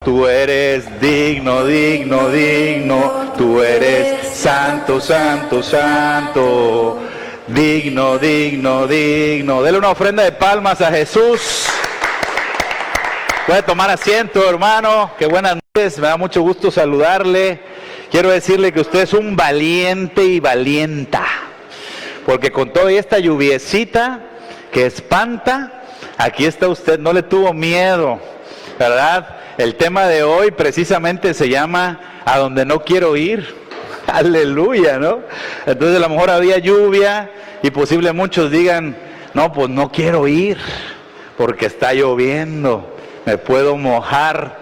Tú eres digno, digno, digno. Tú eres santo, santo, santo. Digno, digno, digno. Dele una ofrenda de palmas a Jesús. Puede tomar asiento, hermano. Qué buenas noches. Me da mucho gusto saludarle. Quiero decirle que usted es un valiente y valienta. Porque con toda esta lluviecita que espanta, aquí está usted. No le tuvo miedo, ¿verdad? El tema de hoy precisamente se llama A donde no quiero ir. Aleluya, ¿no? Entonces a lo mejor había lluvia y posible muchos digan, no, pues no quiero ir porque está lloviendo, me puedo mojar.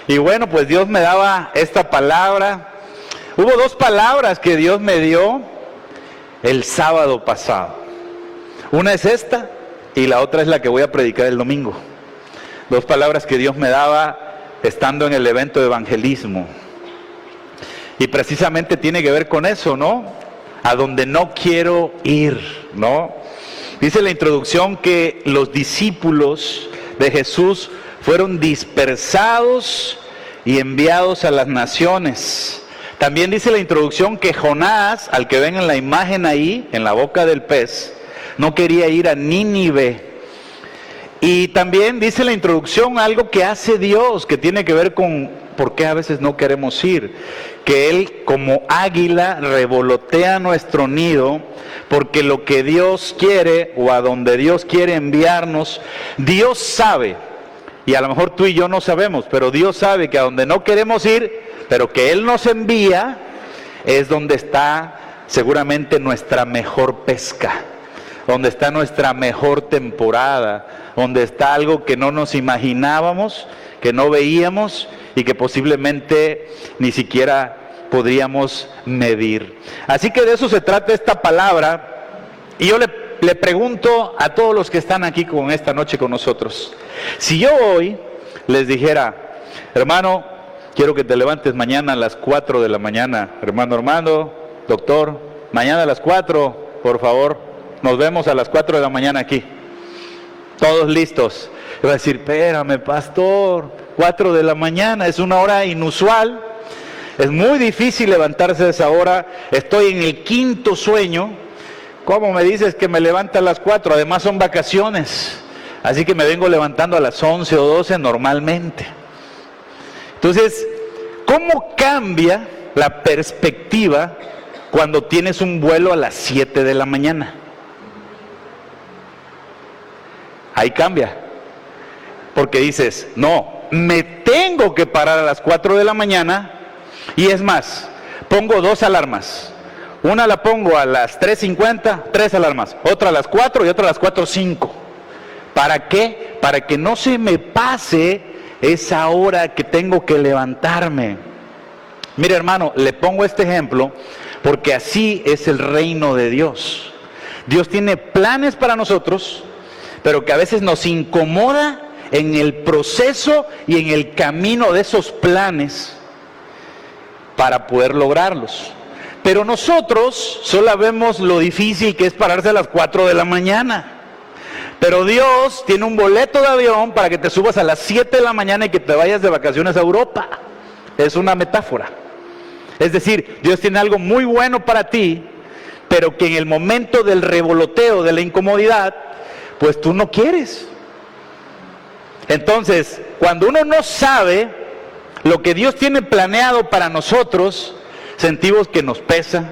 Y bueno, pues Dios me daba esta palabra. Hubo dos palabras que Dios me dio el sábado pasado. Una es esta y la otra es la que voy a predicar el domingo. Dos palabras que Dios me daba estando en el evento de evangelismo. Y precisamente tiene que ver con eso, ¿no? A donde no quiero ir, ¿no? Dice la introducción que los discípulos de Jesús fueron dispersados y enviados a las naciones. También dice la introducción que Jonás, al que ven en la imagen ahí, en la boca del pez, no quería ir a Nínive. Y también dice la introducción algo que hace Dios, que tiene que ver con por qué a veces no queremos ir. Que Él como águila revolotea nuestro nido, porque lo que Dios quiere o a donde Dios quiere enviarnos, Dios sabe, y a lo mejor tú y yo no sabemos, pero Dios sabe que a donde no queremos ir, pero que Él nos envía, es donde está seguramente nuestra mejor pesca, donde está nuestra mejor temporada, donde está algo que no nos imaginábamos, que no veíamos y que posiblemente ni siquiera podríamos medir. Así que de eso se trata esta palabra. Y yo le pregunto a todos los que están aquí con esta noche con nosotros, si yo hoy les dijera, hermano, quiero que te levantes mañana a las 4 de la mañana, hermano Armando, doctor, mañana a las 4, por favor, nos vemos a las 4 de la mañana aquí, todos listos. Le voy a decir, espérame, pastor, 4 de la mañana, es una hora inusual, es muy difícil levantarse a esa hora, estoy en el quinto sueño. ¿Cómo me dices que me levanta a las 4? Además son vacaciones, así que me vengo levantando a las 11 o 12 normalmente. Entonces, ¿cómo cambia la perspectiva cuando tienes un vuelo a las 7 de la mañana? Ahí cambia, porque dices, no, me tengo que parar a las 4 de la mañana, y es más, pongo 2 alarmas. Una la pongo a las 3:50, 3 alarmas, otra a las 4 y otra a las 4:05. ¿Para qué? Para que no se me pase esa hora que tengo que levantarme. Mire, hermano, le pongo este ejemplo porque así es el reino de Dios. Dios tiene planes para nosotros, pero que a veces nos incomoda en el proceso y en el camino de esos planes para poder lograrlos. Pero nosotros solo vemos lo difícil que es pararse a las 4 de la mañana. Pero Dios tiene un boleto de avión para que te subas a las 7 de la mañana y que te vayas de vacaciones a Europa. Es una metáfora. Es decir, Dios tiene algo muy bueno para ti, pero que en el momento del revoloteo, de la incomodidad, pues tú no quieres. Entonces, cuando uno no sabe lo que Dios tiene planeado para nosotros, sentimos que nos pesa,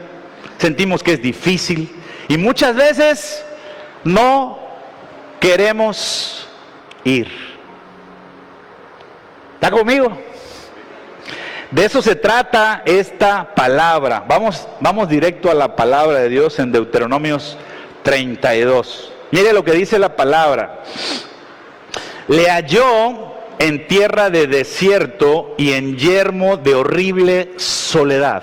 sentimos que es difícil y muchas veces no queremos ir. ¿Está conmigo? De eso se trata esta palabra. Vamos directo a la palabra de Dios en Deuteronomios 32. Mire lo que dice la palabra. Le halló en tierra de desierto y en yermo de horrible soledad.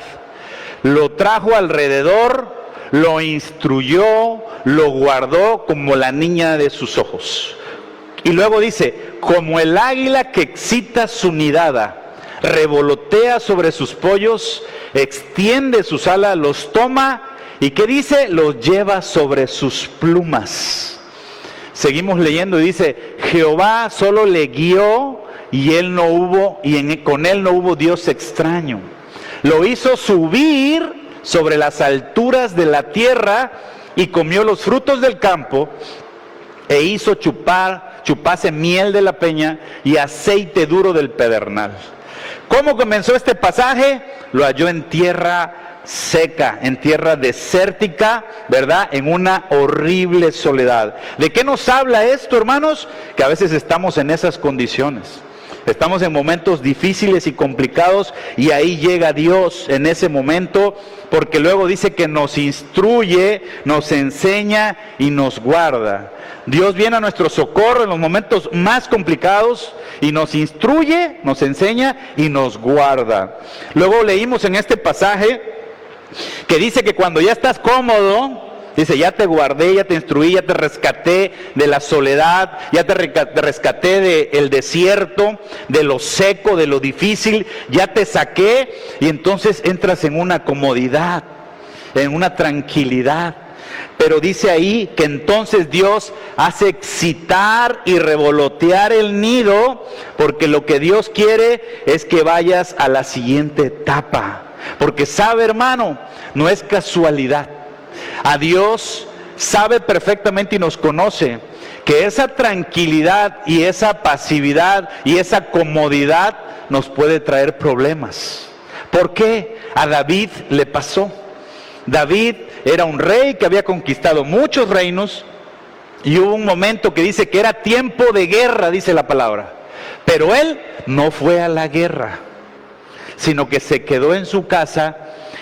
Lo trajo alrededor, lo instruyó, lo guardó como la niña de sus ojos. Y luego dice, como el águila que excita su nidada, revolotea sobre sus pollos, extiende sus alas, los toma, ¿y qué dice? Los lleva sobre sus plumas. Seguimos leyendo y dice, Jehová solo le guió y con él no hubo Dios extraño. Lo hizo subir sobre las alturas de la tierra y comió los frutos del campo e hizo chupase miel de la peña y aceite duro del pedernal. ¿Cómo comenzó este pasaje? Lo halló en tierra seca, en tierra desértica, ¿verdad? En una horrible soledad. ¿De qué nos habla esto, hermanos? Que a veces estamos en esas condiciones. Estamos en momentos difíciles y complicados y ahí llega Dios en ese momento, porque luego dice que nos instruye, nos enseña y nos guarda. Dios viene a nuestro socorro en los momentos más complicados y nos instruye, nos enseña y nos guarda. Luego leímos en este pasaje que dice que cuando ya estás cómodo, dice, ya te guardé, ya te instruí, ya te rescaté de la soledad, ya te rescaté del desierto, de lo seco, de lo difícil, ya te saqué, y entonces entras en una comodidad, en una tranquilidad. Pero dice ahí que entonces Dios hace excitar y revolotear el nido, porque lo que Dios quiere es que vayas a la siguiente etapa. Porque sabe, hermano, no es casualidad. A Dios sabe perfectamente y nos conoce que esa tranquilidad y esa pasividad y esa comodidad nos puede traer problemas. ¿Por qué? A David le pasó. David era un rey que había conquistado muchos reinos y hubo un momento que dice que era tiempo de guerra, dice la palabra. Pero él no fue a la guerra, sino que se quedó en su casa.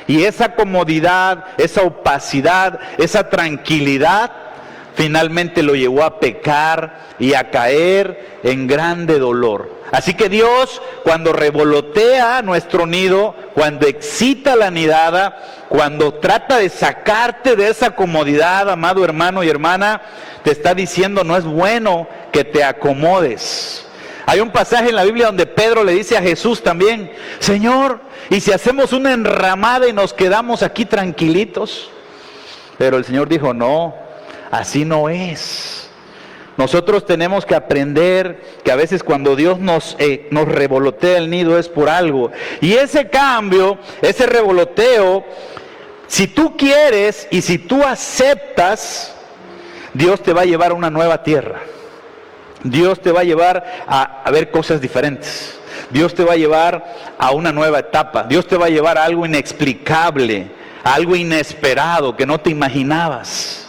Y esa comodidad, esa opacidad, esa tranquilidad, finalmente lo llevó a pecar y a caer en grande dolor. Así que Dios, cuando revolotea nuestro nido, cuando excita la nidada, cuando trata de sacarte de esa comodidad, amado hermano y hermana, te está diciendo, no es bueno que te acomodes. Hay un pasaje en la Biblia donde Pedro le dice a Jesús también, Señor, ¿y si hacemos una enramada y nos quedamos aquí tranquilitos? Pero el Señor dijo, no, así no es. Nosotros tenemos que aprender que a veces cuando Dios nos revolotea el nido es por algo. Y ese cambio, ese revoloteo, si tú quieres y si tú aceptas, Dios te va a llevar a una nueva tierra. Dios te va a llevar a ver cosas diferentes. Dios te va a llevar a una nueva etapa. Dios te va a llevar a algo inexplicable, a algo inesperado que no te imaginabas.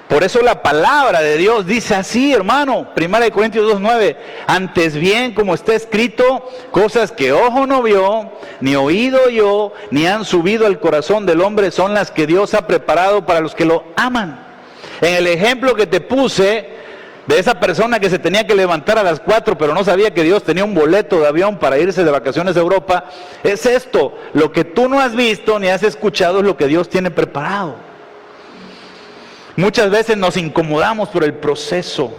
Por eso la palabra de Dios dice así, hermano, 1 Corintios 2:9, antes bien, como está escrito, cosas que ojo no vio, ni oído oyó, ni han subido al corazón del hombre, son las que Dios ha preparado para los que lo aman. En el ejemplo que te puse, de esa persona que se tenía que levantar a las 4, pero no sabía que Dios tenía un boleto de avión para irse de vacaciones a Europa, es esto, lo que tú no has visto ni has escuchado es lo que Dios tiene preparado. Muchas veces nos incomodamos por el proceso,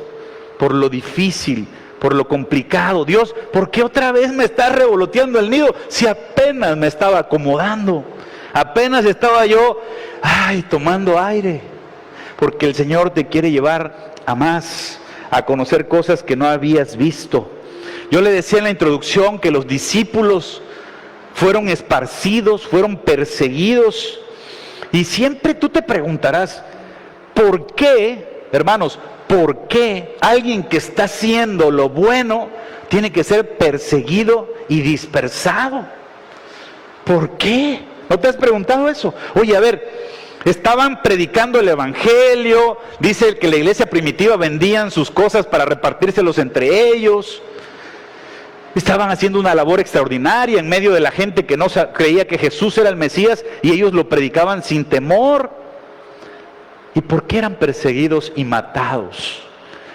por lo difícil, por lo complicado. Dios, ¿por qué otra vez me estás revoloteando el nido? Si apenas me estaba acomodando, apenas estaba yo, tomando aire. Porque el Señor te quiere llevar a más, a conocer cosas que no habías visto. Yo le decía en la introducción que los discípulos fueron esparcidos, fueron perseguidos. Y siempre tú te preguntarás, ¿por qué, hermanos, por qué alguien que está haciendo lo bueno tiene que ser perseguido y dispersado? ¿Por qué? ¿No te has preguntado eso? Oye, a ver, estaban predicando el evangelio, dice que la iglesia primitiva vendían sus cosas para repartírselos entre ellos. Estaban haciendo una labor extraordinaria en medio de la gente que no creía que Jesús era el Mesías y ellos lo predicaban sin temor. ¿Y por qué eran perseguidos y matados?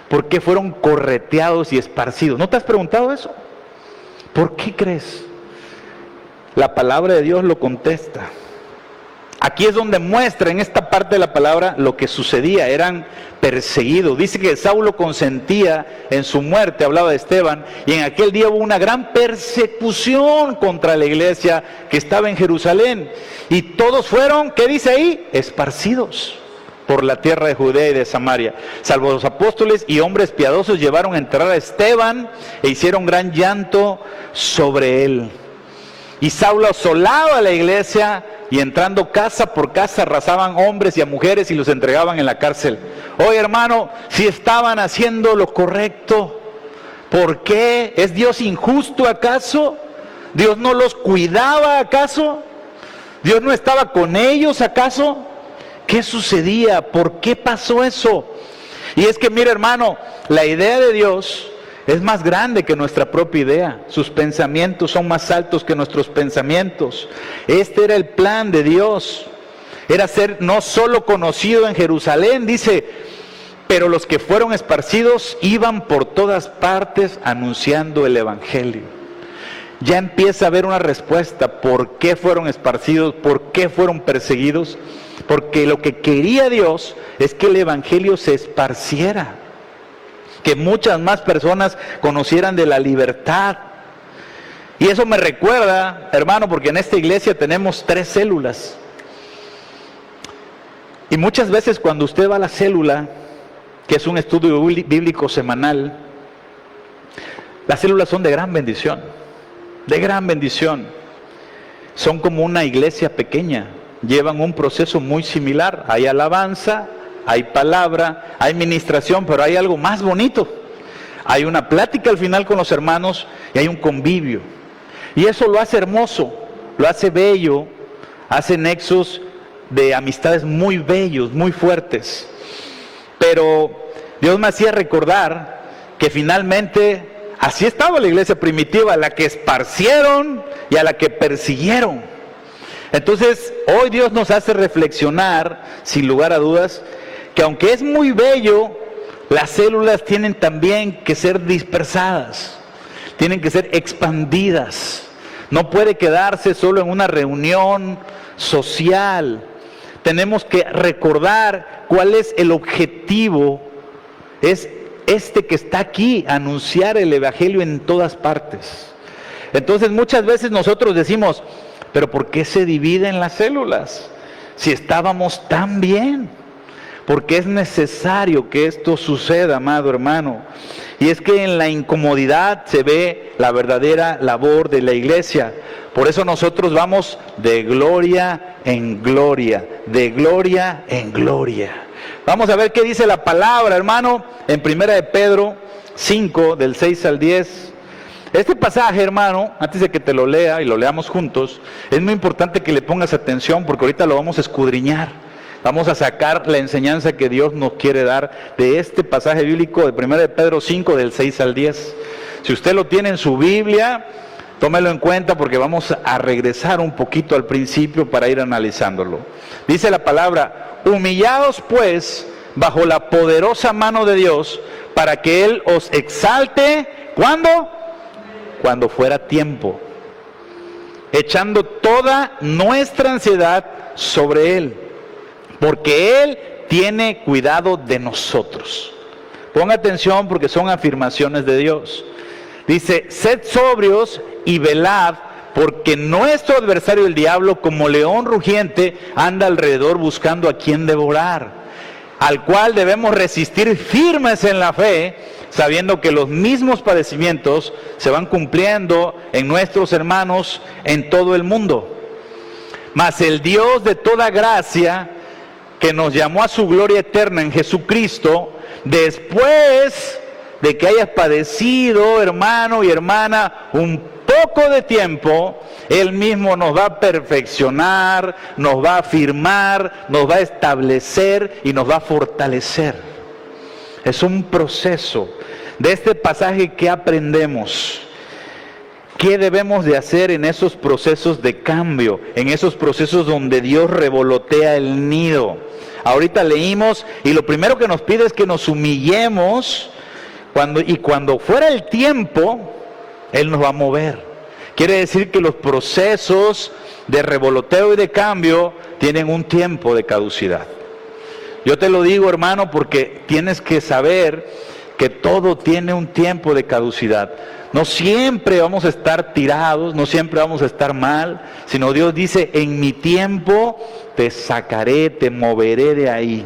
¿Por qué fueron correteados y esparcidos? ¿No te has preguntado eso? ¿Por qué crees? La palabra de Dios lo contesta. Aquí es donde muestra en esta parte de la palabra lo que sucedía, eran perseguidos. Dice que Saulo consentía en su muerte, hablaba de Esteban, y en aquel día hubo una gran persecución contra la iglesia que estaba en Jerusalén. Y todos fueron, ¿qué dice ahí? Esparcidos. por la tierra de Judea y de Samaria. Salvo los apóstoles y hombres piadosos llevaron a enterrar a Esteban e hicieron gran llanto sobre él. Y Saulo asolaba a la iglesia y entrando casa por casa arrasaban hombres y a mujeres y los entregaban en la cárcel. Oye, hermano, si estaban haciendo lo correcto, ¿por qué? ¿Es Dios injusto acaso? ¿Dios no los cuidaba acaso? ¿Dios no estaba con ellos acaso? ¿Qué sucedía? ¿Por qué pasó eso? Y es que, mira, hermano, la idea de Dios es más grande que nuestra propia idea. Sus pensamientos son más altos que nuestros pensamientos. Este era el plan de Dios. Era ser no solo conocido en Jerusalén, dice, pero los que fueron esparcidos iban por todas partes anunciando el evangelio. Ya empieza a haber una respuesta. ¿Por qué fueron esparcidos? ¿Por qué fueron perseguidos? Porque lo que quería Dios es que el evangelio se esparciera, que muchas más personas conocieran de la libertad. Y eso me recuerda, hermano, porque en esta iglesia tenemos 3 células. Y muchas veces cuando usted va a la célula, que es un estudio bíblico semanal, las células son de gran bendición, de gran bendición. Son como una iglesia pequeña, llevan un proceso muy similar. Hay alabanza, hay palabra, hay ministración, pero hay algo más bonito. Hay una plática al final con los hermanos y hay un convivio. Y eso lo hace hermoso, lo hace bello, hace nexos de amistades muy bellos, muy fuertes. Pero Dios me hacía recordar que finalmente así estaba la iglesia primitiva, a la que esparcieron y a la que persiguieron. Entonces, hoy Dios nos hace reflexionar, sin lugar a dudas, que aunque es muy bello, las células tienen también que ser dispersadas, tienen que ser expandidas. No puede quedarse solo en una reunión social. Tenemos que recordar cuál es el objetivo. Es este que está aquí, anunciar el evangelio en todas partes. Entonces muchas veces nosotros decimos, pero ¿por qué se dividen las células? Si estábamos tan bien. Porque es necesario que esto suceda, amado hermano. Y es que en la incomodidad se ve la verdadera labor de la iglesia. Por eso nosotros vamos de gloria en gloria, de gloria en gloria. Vamos a ver qué dice la palabra, hermano, en 1 de Pedro 5, del 6 al 10. Este pasaje, hermano, antes de que te lo lea y lo leamos juntos, es muy importante que le pongas atención porque ahorita lo vamos a escudriñar. Vamos a sacar la enseñanza que Dios nos quiere dar de este pasaje bíblico de 1 de Pedro 5, del 6 al 10. Si usted lo tiene en su Biblia, tómelo en cuenta porque vamos a regresar un poquito al principio para ir analizándolo. Dice la palabra, humillados pues bajo la poderosa mano de Dios, para que Él os exalte, ¿cuándo? Cuando fuera tiempo, echando toda nuestra ansiedad sobre Él, porque Él tiene cuidado de nosotros. Ponga atención porque son afirmaciones de Dios. Dice, sed sobrios y velad, porque nuestro adversario el diablo, como león rugiente, anda alrededor buscando a quien devorar, al cual debemos resistir firmes en la fe, sabiendo que los mismos padecimientos se van cumpliendo en nuestros hermanos en todo el mundo. Mas el Dios de toda gracia, que nos llamó a su gloria eterna en Jesucristo, después de que hayas padecido, hermano y hermana, un poco de tiempo, Él mismo nos va a perfeccionar, nos va a afirmar, nos va a establecer y nos va a fortalecer. Es un proceso. De este pasaje, ¿qué aprendemos? ¿Qué debemos de hacer en esos procesos de cambio? En esos procesos donde Dios revolotea el nido. Ahorita leímos y lo primero que nos pide es que nos humillemos cuando fuera el tiempo, Él nos va a mover. Quiere decir que los procesos de revoloteo y de cambio tienen un tiempo de caducidad. Yo te lo digo, hermano, porque tienes que saber que todo tiene un tiempo de caducidad. No siempre vamos a estar tirados, no siempre vamos a estar mal, sino Dios dice, en mi tiempo te sacaré, te moveré de ahí.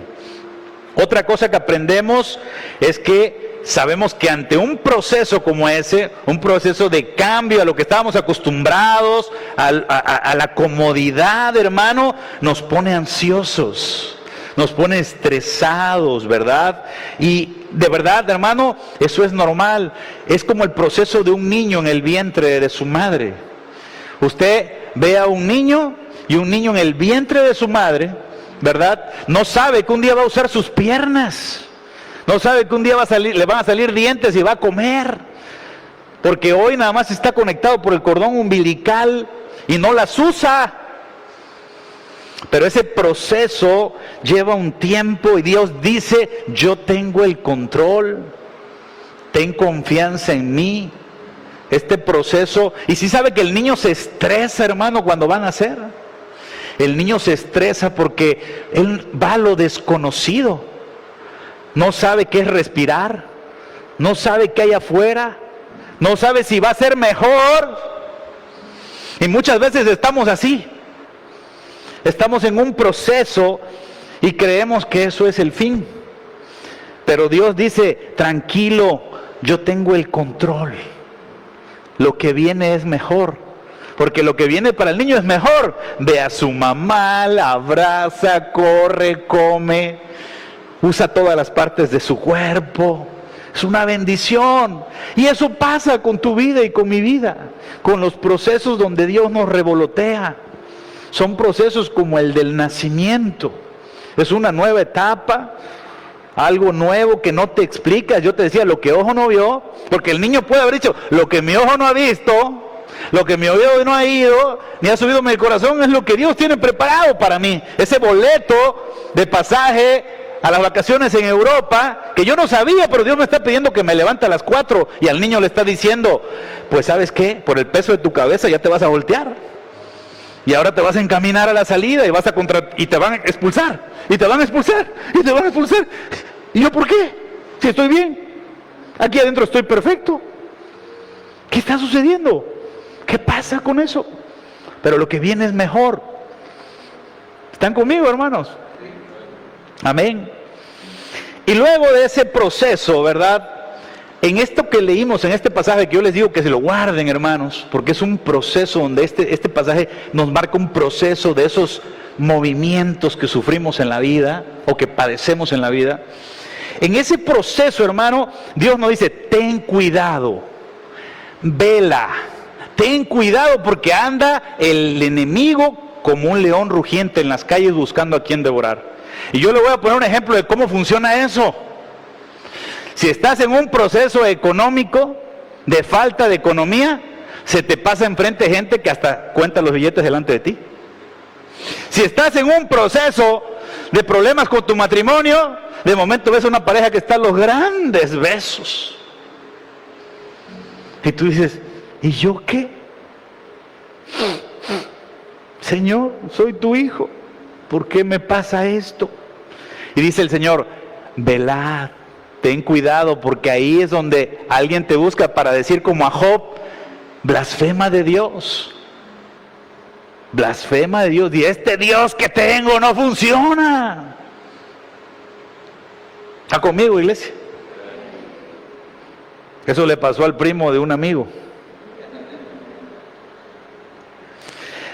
Otra cosa que aprendemos es que sabemos que ante un proceso como ese, un proceso de cambio a lo que estábamos acostumbrados, a la comodidad, hermano, nos pone ansiosos, nos pone estresados, ¿verdad? Y de verdad, hermano, eso es normal. Es como el proceso de un niño en el vientre de su madre. Usted ve a un niño y un niño en el vientre de su madre, ¿verdad? No sabe que un día va a usar sus piernas. No sabe que un día le van a salir dientes y va a comer. Porque hoy nada más está conectado por el cordón umbilical y no las usa. Pero ese proceso lleva un tiempo y Dios dice, yo tengo el control, ten confianza en mí. Este proceso, y si sabe que el niño se estresa, hermano, cuando van a nacer. El niño se estresa porque él va a lo desconocido. No sabe qué es respirar, no sabe qué hay afuera, no sabe si va a ser mejor. Y muchas veces estamos así. Estamos en un proceso y creemos que eso es el fin. Pero Dios dice, tranquilo, yo tengo el control. Lo que viene es mejor. Porque lo que viene para el niño es mejor. Ve a su mamá, la abraza, corre, come, usa todas las partes de su cuerpo. Es una bendición. Y eso pasa con tu vida y con mi vida. Con los procesos donde Dios nos revolotea. Son procesos como el del nacimiento. Es una nueva etapa, algo nuevo que no te explicas. Yo te decía, lo que ojo no vio, porque el niño puede haber dicho, lo que mi ojo no ha visto, lo que mi oído no ha ido, ni ha subido en mi corazón, es lo que Dios tiene preparado para mí. Ese boleto de pasaje a las vacaciones en Europa, que yo no sabía, pero Dios me está pidiendo que me levante a las 4, y al niño le está diciendo, pues ¿sabes qué? Por el peso de tu cabeza ya te vas a voltear. Y ahora te vas a encaminar a la salida y y te van a expulsar. Y te van a expulsar. Y te van a expulsar. ¿Y yo por qué? Si estoy bien. Aquí adentro estoy perfecto. ¿Qué está sucediendo? ¿Qué pasa con eso? Pero lo que viene es mejor. ¿Están conmigo, hermanos? Amén. Y luego de ese proceso, ¿verdad? En esto que leímos, en este pasaje que yo les digo que se lo guarden, hermanos, porque es un proceso donde este pasaje nos marca un proceso de esos movimientos que sufrimos en la vida o que padecemos en la vida. En ese proceso, hermano, Dios nos dice, ten cuidado, vela, ten cuidado porque anda el enemigo como un león rugiente en las calles buscando a quien devorar. Y yo le voy a poner un ejemplo de cómo funciona eso. Si estás en un proceso económico de falta de economía, se te pasa enfrente gente que hasta cuenta los billetes delante de ti. Si estás en un proceso de problemas con tu matrimonio, de momento ves a una pareja que está a los grandes besos. Y tú dices, ¿y yo qué? Señor, soy tu hijo, ¿por qué me pasa esto? Y dice el Señor, velad. Ten cuidado porque ahí es donde alguien te busca para decir como a Job, blasfema de Dios. Blasfema de Dios. Y este Dios que tengo no funciona. ¿Está conmigo, iglesia? Eso le pasó al primo de un amigo.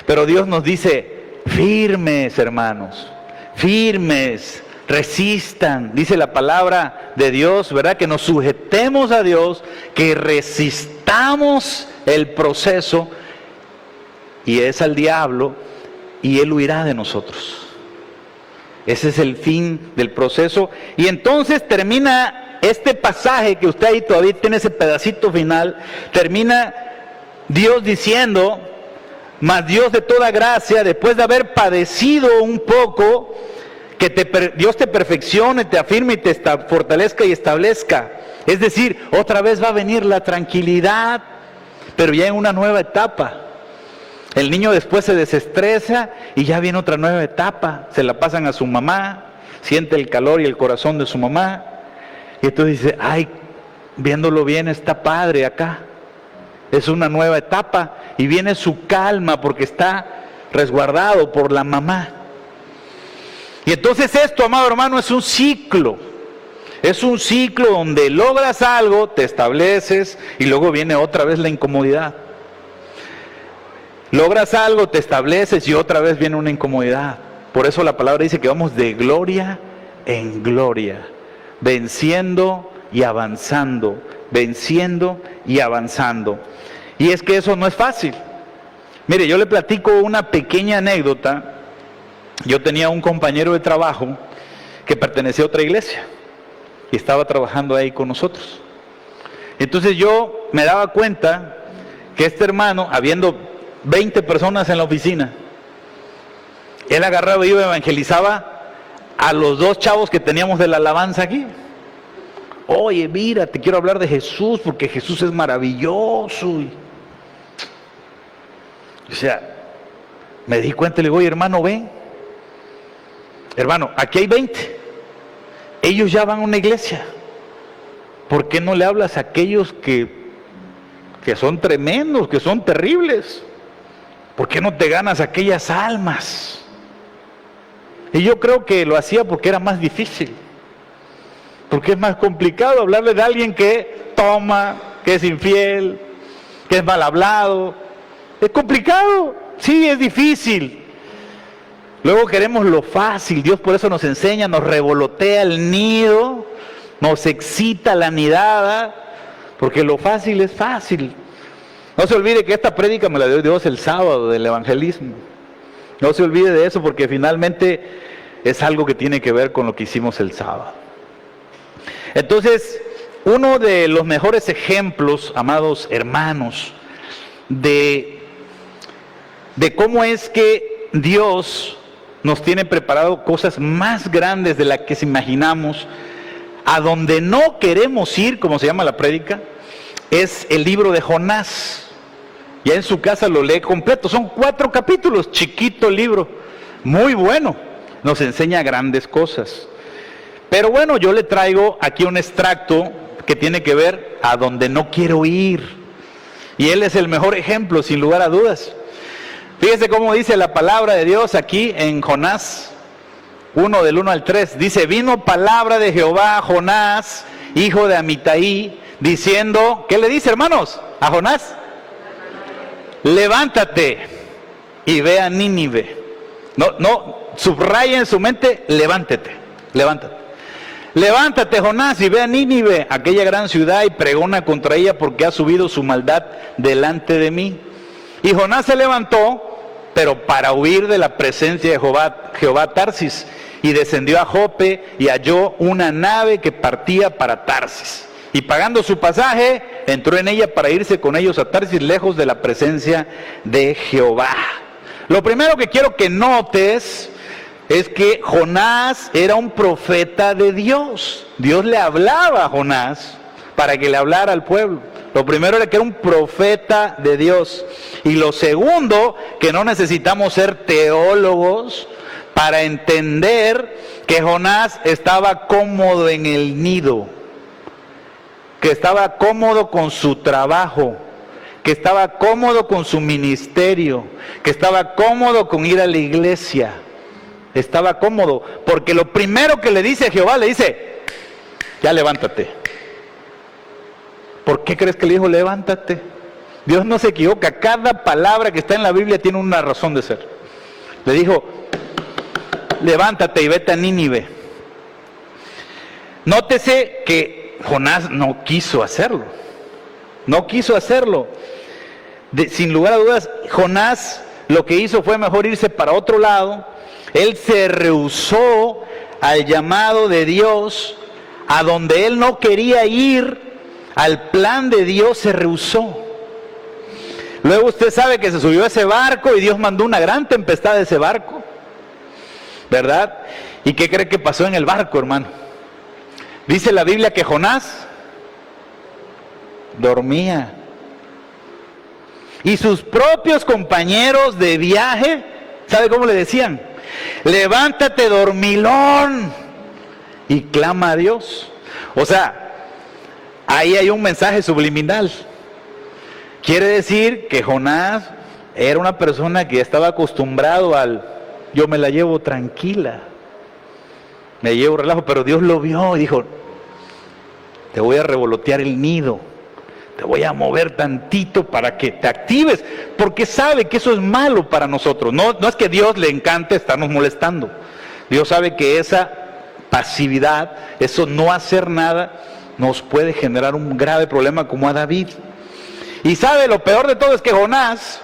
Pero Dios nos dice, firmes, hermanos, firmes. Resistan, dice la palabra de Dios, ¿verdad? Que nos sujetemos a Dios, que resistamos el proceso, y es al diablo, y él huirá de nosotros. Ese es el fin del proceso. Y entonces termina este pasaje que usted ahí todavía tiene ese pedacito final, termina Dios diciendo, mas Dios de toda gracia, después de haber padecido un poco, que Dios te perfeccione, te afirme y te fortalezca y establezca. Es decir, otra vez va a venir la tranquilidad, pero ya en una nueva etapa. El niño después se desestresa y ya viene otra nueva etapa. Se la pasan a su mamá, siente el calor y el corazón de su mamá. Y entonces dice, ay, viéndolo bien está padre acá. Es una nueva etapa y viene su calma porque está resguardado por la mamá. Y entonces esto, amado hermano, es un ciclo. Es un ciclo donde logras algo, te estableces y luego viene otra vez la incomodidad. Logras algo, te estableces y otra vez viene una incomodidad. Por eso la palabra dice que vamos de gloria en gloria, venciendo y avanzando, venciendo y avanzando. Y es que eso no es fácil. Mire, yo le platico una pequeña anécdota. Yo tenía un compañero de trabajo que pertenecía a otra iglesia y estaba trabajando ahí con nosotros. Entonces yo me daba cuenta que este hermano, habiendo 20 personas en la oficina, él agarraba y iba, evangelizaba a los 2 chavos que teníamos de la alabanza aquí. Oye, mira, te quiero hablar de Jesús porque Jesús es maravilloso. O sea, me di cuenta y le digo, oye, hermano, ven. Hermano, aquí hay 20. Ellos ya van a una iglesia. ¿Por qué no le hablas a aquellos que son tremendos, que son terribles? ¿Por qué no te ganas aquellas almas? Y yo creo que lo hacía porque era más difícil. Porque es más complicado hablarle de alguien que toma, que es infiel, que es mal hablado. Es complicado, sí, es difícil. Luego queremos lo fácil. Dios por eso nos enseña, nos revolotea el nido, nos excita la nidada, porque lo fácil es fácil. No se olvide que esta prédica me la dio Dios el sábado del evangelismo. No se olvide de eso porque finalmente es algo que tiene que ver con lo que hicimos el sábado. Entonces, uno de los mejores ejemplos, amados hermanos, de cómo es que Dios nos tiene preparado cosas más grandes de las que se imaginamos, a donde no queremos ir, como se llama la prédica, es el libro de Jonás. Ya en su casa lo lee completo, son 4 capítulos, chiquito libro, muy bueno, nos enseña grandes cosas. Pero bueno, yo le traigo aquí un extracto que tiene que ver a donde no quiero ir. Y él es el mejor ejemplo, sin lugar a dudas. Fíjese cómo dice la palabra de Dios aquí en Jonás 1, del 1 al 3. Dice, vino palabra de Jehová a Jonás, hijo de Amitai, diciendo, ¿qué le dice, hermanos, a Jonás? Levántate y ve a Nínive. No, subraya en su mente, levántate. Levántate, Jonás, y ve a Nínive, aquella gran ciudad, y pregona contra ella porque ha subido su maldad delante de mí. Y Jonás se levantó, pero para huir de la presencia de Jehová a Tarsis, y descendió a Jope y halló una nave que partía para Tarsis. Y pagando su pasaje, entró en ella para irse con ellos a Tarsis, lejos de la presencia de Jehová. Lo primero que quiero que notes es que Jonás era un profeta de Dios. Dios le hablaba a Jonás para que le hablara al pueblo. Lo primero era que era un profeta de Dios. Y lo segundo, que no necesitamos ser teólogos para entender que Jonás estaba cómodo en el nido, que estaba cómodo con su trabajo, que estaba cómodo con su ministerio, que estaba cómodo con ir a la iglesia. Estaba cómodo, porque lo primero que le dice a Jehová, le dice, ya levántate. ¿Por qué crees que le dijo levántate? Dios no se equivoca, cada palabra que está en la Biblia tiene una razón de ser. Le dijo, levántate y vete a Nínive. Nótese que Jonás no quiso hacerlo. Sin lugar a dudas, Jonás lo que hizo fue mejor irse para otro lado. Él se rehusó al llamado de Dios, a donde él no quería ir, al plan de Dios se rehusó. Luego usted sabe que se subió a ese barco y Dios mandó una gran tempestad de ese barco, ¿verdad? ¿Y qué cree que pasó en el barco, hermano? Dice la Biblia que Jonás dormía. Y sus propios compañeros de viaje, ¿sabe cómo le decían? Levántate, dormilón, y clama a Dios. O sea, ahí hay un mensaje subliminal. Quiere decir que Jonás era una persona que estaba acostumbrado al yo me la llevo tranquila. me llevo relajo, pero Dios lo vio y dijo, te voy a revolotear el nido, te voy a mover tantito para que te actives, porque sabe que eso es malo para nosotros. No es que a Dios le encante estarnos molestando. Dios sabe que esa pasividad, eso no hacer nada, nos puede generar un grave problema como a David. Y sabe, lo peor de todo es que Jonás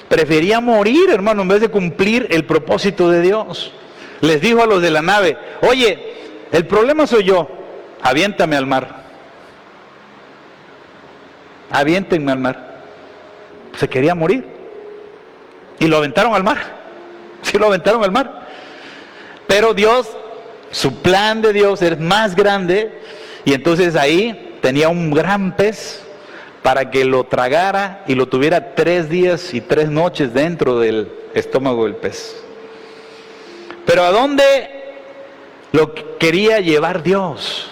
prefería morir, hermano, en vez de cumplir el propósito de Dios. Les dijo a los de la nave, oye, el problema soy yo, aviéntame al mar. Aviéntenme al mar. Se quería morir. Y lo aventaron al mar. Sí, lo aventaron al mar. Pero Dios, su plan de Dios es más grande. Y entonces ahí tenía un gran pez para que lo tragara y lo tuviera 3 días y 3 noches dentro del estómago del pez. Pero ¿a dónde lo quería llevar Dios?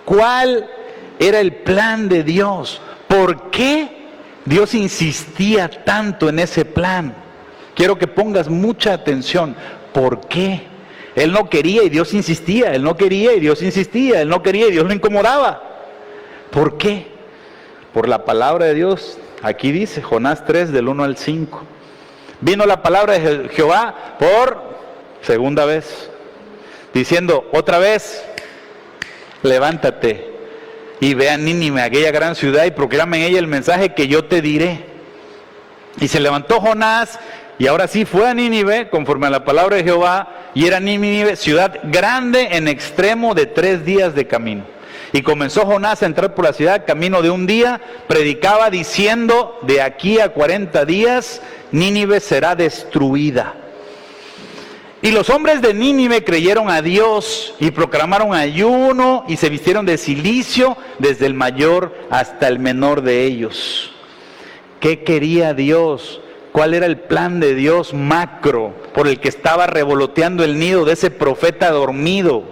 ¿Cuál era el plan de Dios? ¿Por qué Dios insistía tanto en ese plan? Quiero que pongas mucha atención. ¿Por qué? Él no quería y Dios insistía. Él no quería y Dios insistía. Él no quería y Dios lo incomodaba. ¿Por qué? Por la palabra de Dios. Aquí dice Jonás 3 del 1 al 5. Vino la palabra de Jehová por segunda vez, diciendo, otra vez, levántate y ve a Nínive, aquella gran ciudad, y proclama en ella el mensaje que yo te diré. Y se levantó Jonás, y ahora sí fue a Nínive, conforme a la palabra de Jehová, y era Nínive, ciudad grande en extremo de 3 días de camino. Y comenzó Jonás a entrar por la ciudad, camino de un día, predicaba diciendo, de aquí a 40 días, Nínive será destruida. Y los hombres de Nínive creyeron a Dios y proclamaron ayuno y se vistieron de cilicio desde el mayor hasta el menor de ellos. ¿Qué quería Dios? ¿Cuál era el plan de Dios macro por el que estaba revoloteando el nido de ese profeta dormido?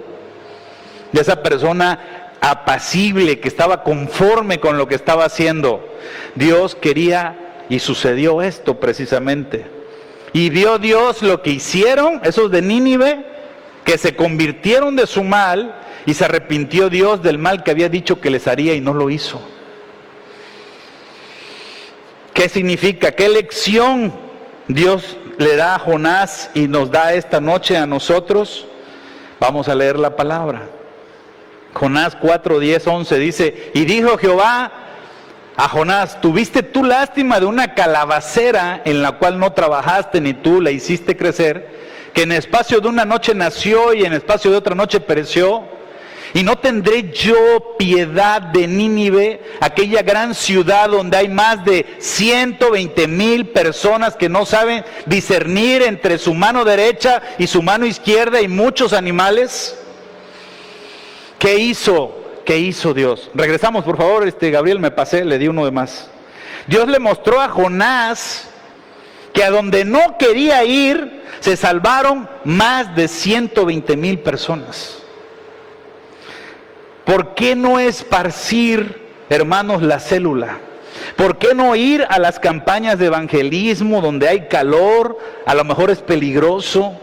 De esa persona apacible que estaba conforme con lo que estaba haciendo. Dios quería y sucedió esto precisamente. Y vio Dios lo que hicieron esos de Nínive, que se convirtieron de su mal, y se arrepintió Dios del mal que había dicho que les haría y no lo hizo. ¿Qué significa? ¿Qué lección Dios le da a Jonás y nos da esta noche a nosotros? Vamos a leer la palabra. Jonás 4, 10, 11 dice, y dijo Jehová a Jonás, ¿tuviste tú lástima de una calabacera en la cual no trabajaste ni tú la hiciste crecer, que en espacio de una noche nació y en espacio de otra noche pereció? ¿Y no tendré yo piedad de Nínive, aquella gran ciudad donde hay más de 120,000 personas que no saben discernir entre su mano derecha y su mano izquierda y muchos animales? ¿Qué hizo? ¿Qué hizo Dios? Regresamos, por favor, Gabriel, me pasé, le di uno de más. Dios le mostró a Jonás que a donde no quería ir, se salvaron más de 120,000 personas. ¿Por qué no esparcir, hermanos, la célula? ¿Por qué no ir a las campañas de evangelismo donde hay calor? A lo mejor es peligroso.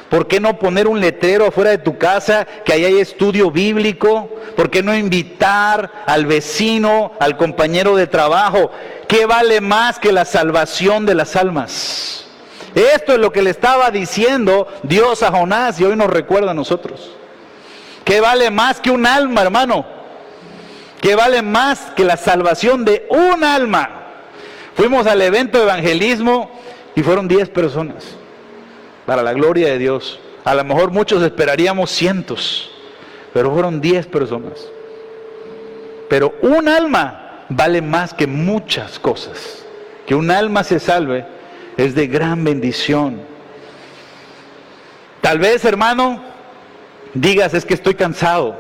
¿Por qué no poner un letrero afuera de tu casa que ahí hay estudio bíblico? ¿Por qué no invitar al vecino, al compañero de trabajo? ¿Qué vale más que la salvación de las almas? Esto es lo que le estaba diciendo Dios a Jonás y hoy nos recuerda a nosotros. ¿Qué vale más que un alma, hermano? ¿Qué vale más que la salvación de un alma? Fuimos al evento de evangelismo y fueron 10 personas. Para la gloria de Dios. A lo mejor muchos esperaríamos cientos, pero fueron 10 personas. Pero un alma vale más que muchas cosas. Que un alma se salve es de gran bendición. Tal vez, hermano, digas, es que estoy cansado.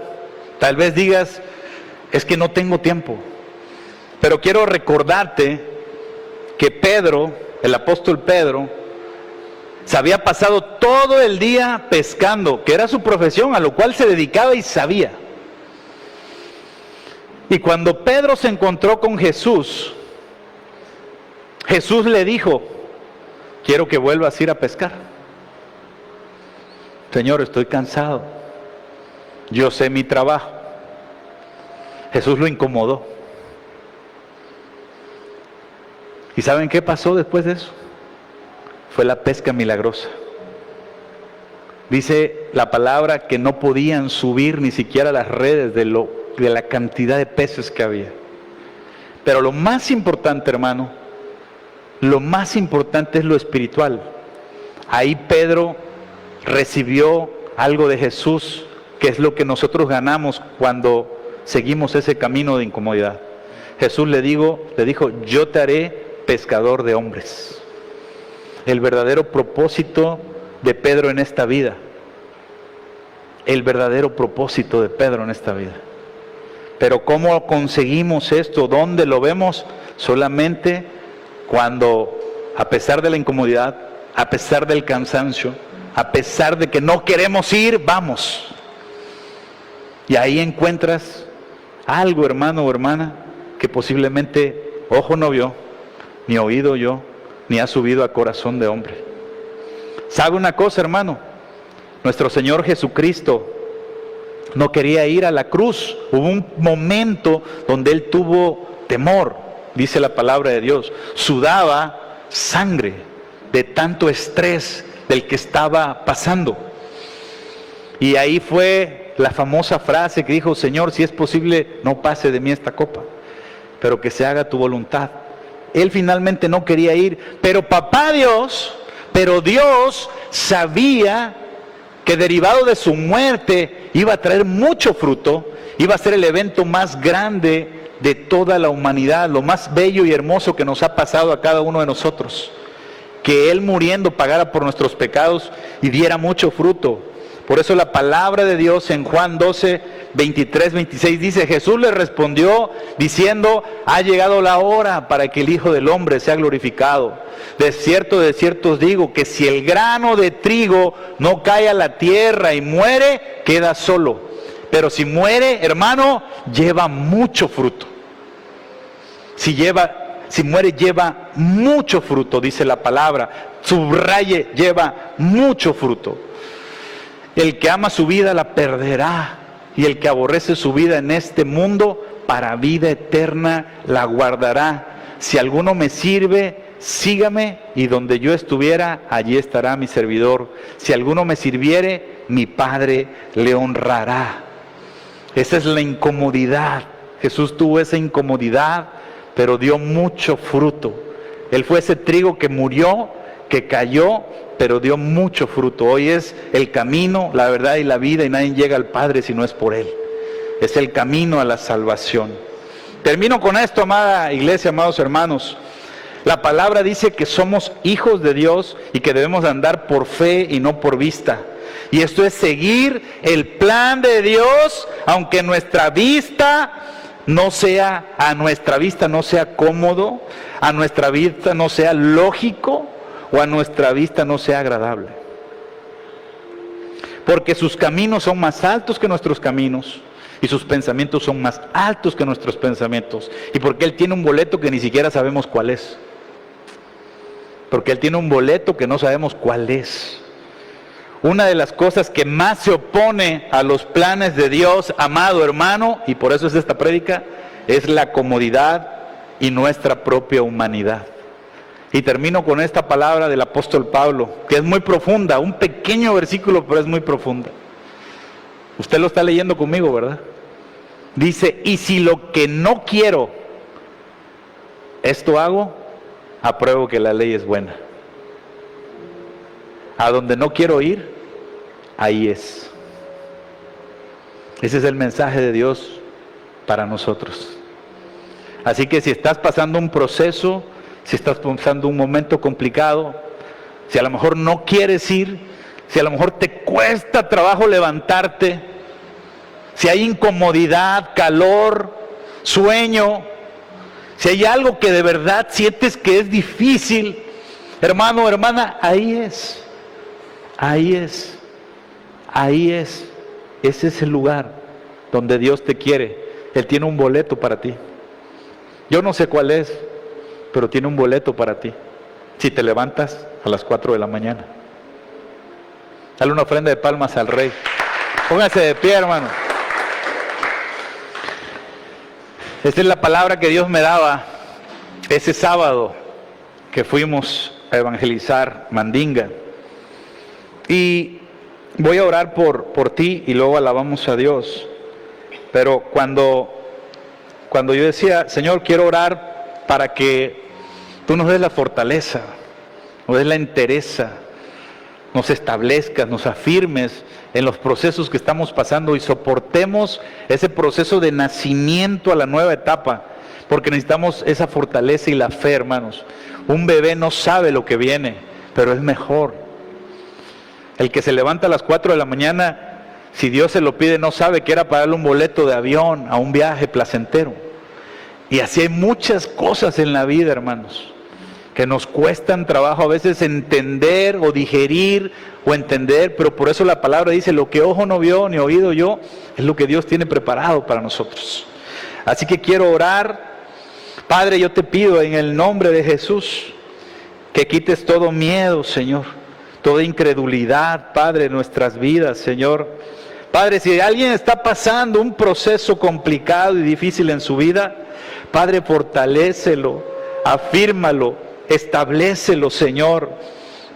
Tal vez digas, es que no tengo tiempo. Pero quiero recordarte que Pedro, el apóstol Pedro, se había pasado todo el día pescando, que era su profesión, a lo cual se dedicaba y sabía. Y cuando Pedro se encontró con Jesús, Jesús le dijo, quiero que vuelvas a ir a pescar. Señor, estoy cansado. Yo sé mi trabajo. Jesús lo incomodó. ¿Y saben qué pasó después de eso? Fue la pesca milagrosa. Dice la palabra que no podían subir ni siquiera las redes de la cantidad de peces que había. Pero lo más importante, hermano, lo más importante es lo espiritual. Ahí Pedro recibió algo de Jesús, que es lo que nosotros ganamos cuando seguimos ese camino de incomodidad. Jesús le dijo, yo te haré pescador de hombres. El verdadero propósito de Pedro en esta vida. El verdadero propósito de Pedro en esta vida. Pero ¿cómo conseguimos esto? ¿Dónde lo vemos? Solamente cuando, a pesar de la incomodidad, a pesar del cansancio, a pesar de que no queremos ir, vamos. Y ahí encuentras algo, hermano o hermana, que posiblemente ojo no vio, ni oído oyó, ni ha subido a corazón de hombre. ¿Sabe una cosa, hermano? Nuestro Señor Jesucristo no quería ir a la cruz. Hubo un momento donde Él tuvo temor, dice la palabra de Dios. Sudaba sangre de tanto estrés del que estaba pasando. Y ahí fue la famosa frase que dijo: Señor, si es posible, no pase de mí esta copa, pero que se haga tu voluntad. Él finalmente no quería ir, pero Dios sabía que derivado de su muerte iba a traer mucho fruto, iba a ser el evento más grande de toda la humanidad, lo más bello y hermoso que nos ha pasado a cada uno de nosotros. Que Él muriendo pagara por nuestros pecados y diera mucho fruto. Por eso la palabra de Dios en Juan 12, 23, 26 dice: Jesús le respondió diciendo: ha llegado la hora para que el Hijo del Hombre sea glorificado. De cierto os digo que si el grano de trigo no cae a la tierra y muere, queda solo. Pero si muere, hermano, lleva mucho fruto. Si muere, lleva mucho fruto, dice la palabra. Subraye, lleva mucho fruto. El que ama su vida la perderá, y el que aborrece su vida en este mundo, para vida eterna la guardará. Si alguno me sirve, sígame, y donde yo estuviera, allí estará mi servidor. Si alguno me sirviere, mi Padre le honrará. Esa es la incomodidad. Jesús tuvo esa incomodidad, pero dio mucho fruto. Él fue ese trigo que murió, que cayó, pero dio mucho fruto. Hoy es el camino, la verdad y la vida, y nadie llega al Padre si no es por Él. Es el camino a la salvación. Termino con esto, amada iglesia, amados hermanos. La palabra dice que somos hijos de Dios y que debemos andar por fe y no por vista. Y esto es seguir el plan de Dios, aunque a nuestra vista no sea cómodo, a nuestra vista no sea lógico, o a nuestra vista no sea agradable. Porque sus caminos son más altos que nuestros caminos, y sus pensamientos son más altos que nuestros pensamientos. Y porque Él tiene un boleto que ni siquiera sabemos cuál es. Porque Él tiene un boleto que no sabemos cuál es. Una de las cosas que más se opone a los planes de Dios, amado hermano, y por eso es esta prédica, es la comodidad y nuestra propia humanidad. Y termino con esta palabra del apóstol Pablo, que es muy profunda, un pequeño versículo, pero es muy profunda. Usted lo está leyendo conmigo, ¿verdad? Dice: y si lo que no quiero, esto hago, apruebo que la ley es buena. A donde no quiero ir, ahí es. Ese es el mensaje de Dios para nosotros. Así que si estás pasando un proceso, si estás pasando un momento complicado, si a lo mejor no quieres ir, si a lo mejor te cuesta trabajo levantarte, si hay incomodidad, calor, sueño, si hay algo que de verdad sientes que es difícil, hermano, hermana, ahí es. Ahí es. Ese es el lugar donde Dios te quiere. Él tiene un boleto para ti. Yo no sé cuál es, pero tiene un boleto para ti. Si te levantas a las 4 de la mañana. Dale una ofrenda de palmas al Rey. Póngase de pie, hermano. Esta es la palabra que Dios me daba ese sábado que fuimos a evangelizar Mandinga. Y voy a orar por ti y luego alabamos a Dios. Pero cuando yo decía, Señor, quiero orar para que tú nos des la fortaleza, nos des la entereza, nos establezcas, nos afirmes en los procesos que estamos pasando y soportemos ese proceso de nacimiento a la nueva etapa, porque necesitamos esa fortaleza y la fe, hermanos. Un bebé no sabe lo que viene, pero es mejor. El que se levanta a las 4 de la mañana, si Dios se lo pide, no sabe que era para darle un boleto de avión a un viaje placentero. Y así hay muchas cosas en la vida, hermanos, que nos cuestan trabajo a veces entender o digerir o entender, pero por eso la palabra dice, lo que ojo no vio ni oído oyó, es lo que Dios tiene preparado para nosotros. Así que quiero orar. Padre, yo te pido en el nombre de Jesús que quites todo miedo, Señor, toda incredulidad, Padre, en nuestras vidas, Señor. Padre, si alguien está pasando un proceso complicado y difícil en su vida, Padre, fortalécelo, afírmalo, establécelo, Señor.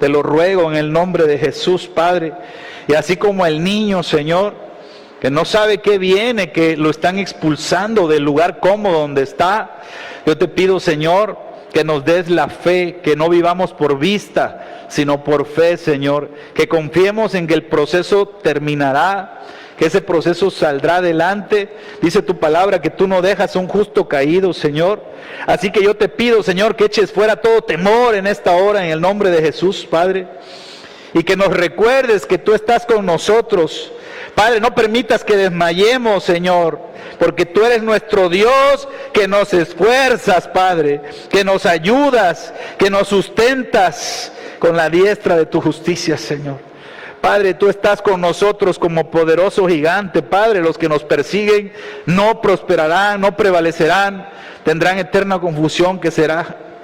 Te lo ruego en el nombre de Jesús, Padre. Y así como el niño, Señor, que no sabe qué viene, que lo están expulsando del lugar cómodo donde está, yo te pido, Señor, que nos des la fe, que no vivamos por vista, sino por fe, Señor, que confiemos en que el proceso terminará, que ese proceso saldrá adelante. Dice tu palabra que tú no dejas a un justo caído, Señor. Así que yo te pido, Señor, que eches fuera todo temor en esta hora, en el nombre de Jesús, Padre, y que nos recuerdes que tú estás con nosotros. Padre, no permitas que desmayemos, Señor, porque tú eres nuestro Dios, que nos esfuerzas, Padre, que nos ayudas, que nos sustentas con la diestra de tu justicia, Señor. Padre, tú estás con nosotros como poderoso gigante. Padre, los que nos persiguen no prosperarán, no prevalecerán, tendrán eterna confusión que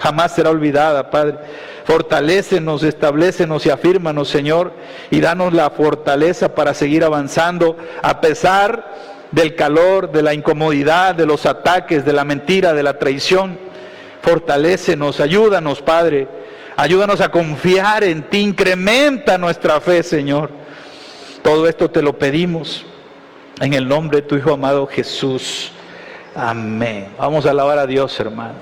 jamás será olvidada, Padre. Fortalécenos, establécenos y afírmanos, Señor, y danos la fortaleza para seguir avanzando a pesar del calor, de la incomodidad, de los ataques, de la mentira, de la traición. Fortalécenos, ayúdanos, Padre, ayúdanos a confiar en ti, incrementa nuestra fe, Señor. Todo esto te lo pedimos en el nombre de tu Hijo amado Jesús. Amén. Vamos a alabar a Dios, hermanos.